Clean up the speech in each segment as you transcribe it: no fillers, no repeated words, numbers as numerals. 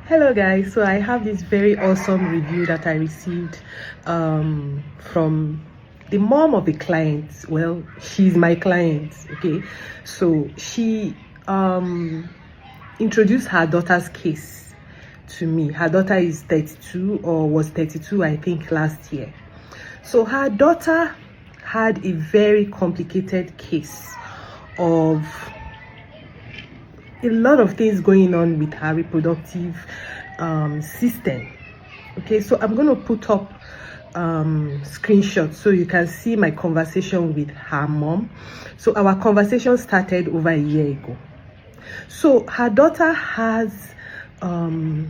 Hello guys, so I have this very awesome review that I received from the mom of the client. Well, she's my client. Okay, so she introduced her daughter's case to me. Her daughter is 32 or was 32 I think last year. So her daughter had a very complicated case of a lot of things going on with her reproductive system. Okay, so I'm going to put up screenshots so you can see my conversation with her mom. So our conversation started over a year ago. So her daughter has a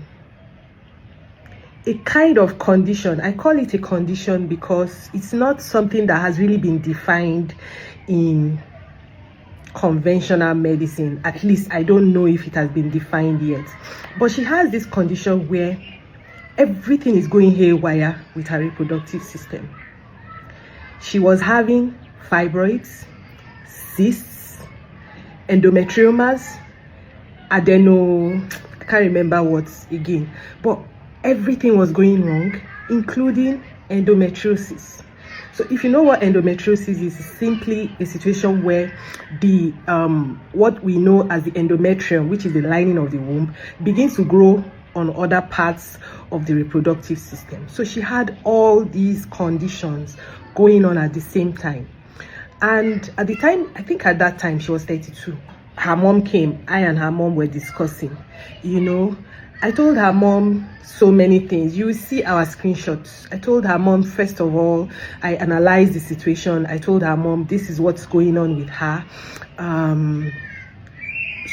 kind of condition. I call it a condition because it's not something that has really been defined in conventional medicine. At least I don't know if it has been defined yet, but she has this condition where everything is going haywire with her reproductive system. She was having fibroids, cysts, endometriomas, I can't remember what again, but everything was going wrong, including endometriosis. So if you know what endometriosis is, it's simply a situation where the what we know as the endometrium, which is the lining of the womb, begins to grow on other parts of the reproductive system. So she had all these conditions going on at the same time. And at the time, I think at that time she was 32. Her mom came. I and her mom were discussing. I told her mom so many things. You will see our screenshots. I told her mom, first of all, I analyzed the situation. I told her mom, this is what's going on with her.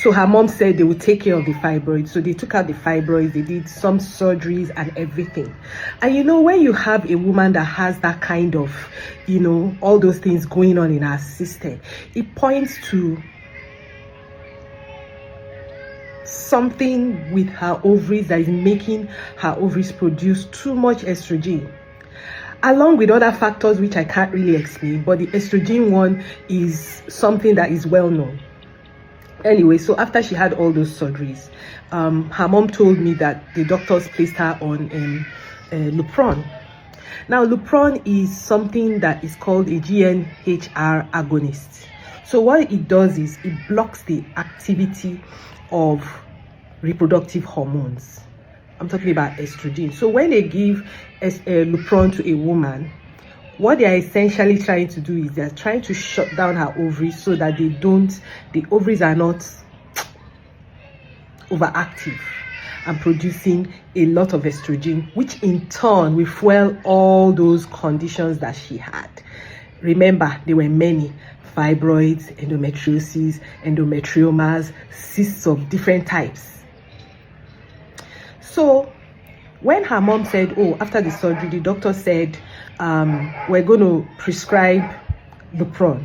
So her mom said they would take care of the fibroids. So they took out the fibroids. They did some surgeries and everything. And when you have a woman that has that kind of, all those things going on in her system, it points to something with her ovaries that is making her ovaries produce too much estrogen, along with other factors which I can't really explain, but the estrogen one is something that is well known. Anyway, so after she had all those surgeries, her mom told me that the doctors placed her on Lupron. Now Lupron is something that is called a GnRH agonist. So what it does is it blocks the activity of reproductive hormones. I'm talking about estrogen. So when they give Lupron to a woman, what they are essentially trying to do is they're trying to shut down her ovaries so that the ovaries are not overactive and producing a lot of estrogen, which in turn will fuel all those conditions that she had. Remember, there were many: fibroids, endometriosis, endometriomas, cysts of different types. So when her mom said, after the surgery, the doctor said, we're going to prescribe Lupron.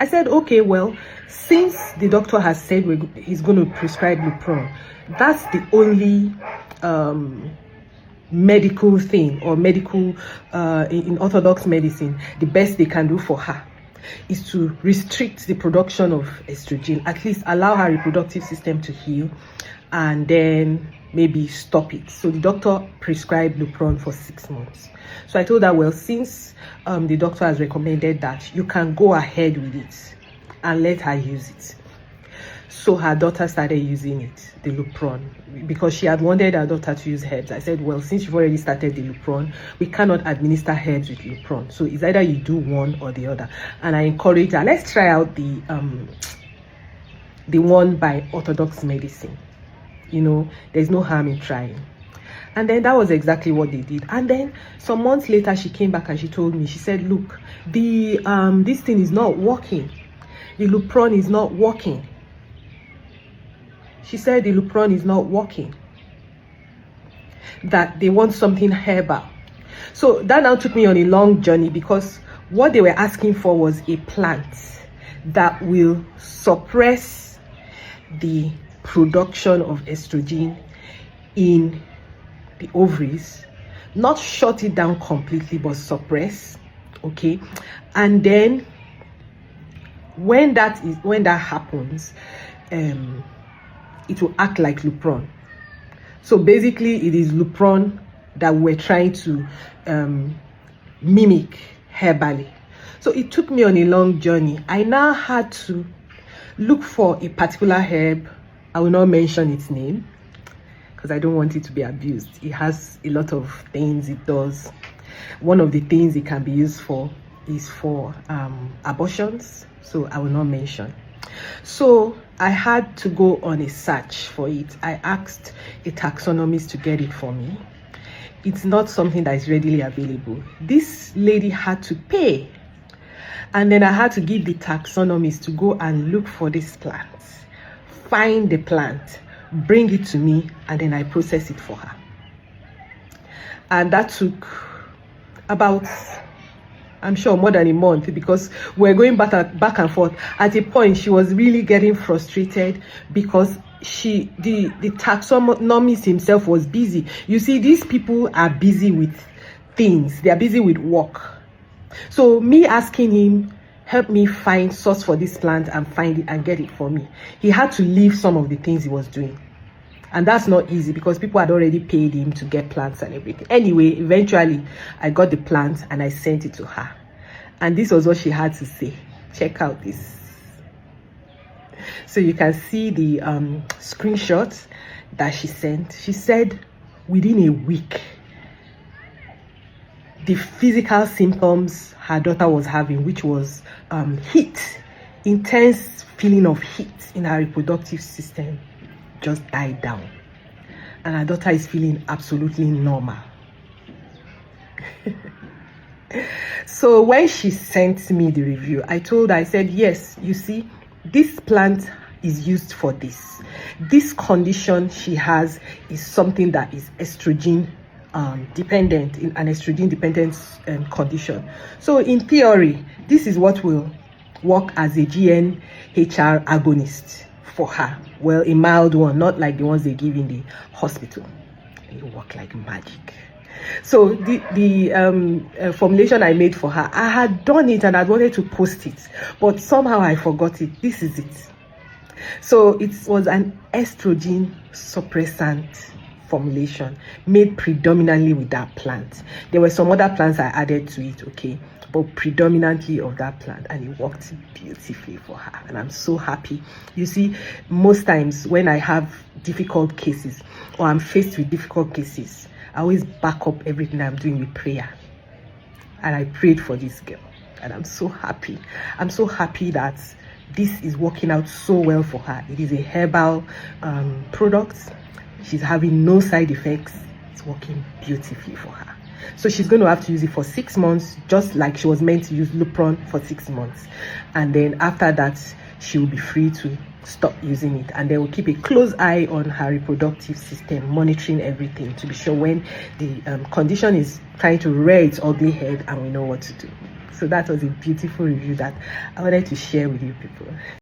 I said, okay, well, since the doctor has said he's going to prescribe Lupron, that's the only medical thing, or medical in orthodox medicine, the best they can do for her is to restrict the production of estrogen, at least allow her reproductive system to heal, and then maybe stop it. So the doctor prescribed Lupron for 6 months. So I told her, well, since the doctor has recommended that, you can go ahead with it and let her use it. So her daughter started using it, the Lupron, because she had wanted her daughter to use herbs. I said, well, since you've already started the Lupron, we cannot administer herbs with Lupron. So it's either you do one or the other. And I encouraged her, let's try out the one by orthodox medicine. There's no harm in trying. And then that was exactly what they did. And then some months later, she came back and she told me, she said, look, this thing is not working. The Lupron is not working. She said the Lupron is not working, that they want something herbal. So that now took me on a long journey, because what they were asking for was a plant that will suppress the production of estrogen in the ovaries, not shut it down completely, but suppress. Okay, and then when that happens, it will act like Lupron. So basically it is Lupron that we're trying to mimic herbally. So it took me on a long journey. I now had to look for a particular herb. I will not mention its name because I don't want it to be abused. It has a lot of things it does. One of the things it can be used for is for abortions, so I will not mention. So I had to go on a search for it. I asked a taxonomist to get it for me. It's not something that is readily available. This lady had to pay, and then I had to give the taxonomist to go and look for this plant, find the plant, bring it to me, and then I process it for her. And that took about, I'm sure, more than a month, because we're going back and forth. At a point, she was really getting frustrated because the taxonomist himself was busy. You see, these people are busy with things. They are busy with work. So me asking him, help me find source for this plant and find it and get it for me, he had to leave some of the things he was doing. And that's not easy because people had already paid him to get plants and everything. Anyway, eventually, I got the plant and I sent it to her. And this was what she had to say. Check out this. So you can see the screenshot that she sent. She said within a week, the physical symptoms her daughter was having, which was heat, intense feeling of heat in her reproductive system, just died down, and her daughter is feeling absolutely normal. So when she sent me the review, I told her, I said, yes, you see, this plant is used for this. This condition she has is something that is estrogen dependent, in an estrogen dependent condition. So in theory, this is what will work as a GnHR agonist for her. Well, a mild one, not like the ones they give in the hospital. It work like magic. So the formulation I made for her, I had done it and I wanted to post it, but somehow I forgot it. This is it. So it was an estrogen suppressant formulation made predominantly with that plant. There were some other plants I added to it, okay, but predominantly of that plant, and it worked beautifully for her, and I'm so happy. You see, most times when I have difficult cases or I'm faced with difficult cases, I always back up everything I'm doing with prayer, and I prayed for this girl, and I'm so happy. I'm so happy that this is working out so well for her. It is a herbal product. She's having no side effects. It's working beautifully for her. So she's going to have to use it for 6 months, just like she was meant to use Lupron for 6 months. And then after that, she will be free to stop using it. And then we'll keep a close eye on her reproductive system, monitoring everything to be sure when the condition is trying to rear its ugly head, and we know what to do. So that was a beautiful review that I wanted to share with you people.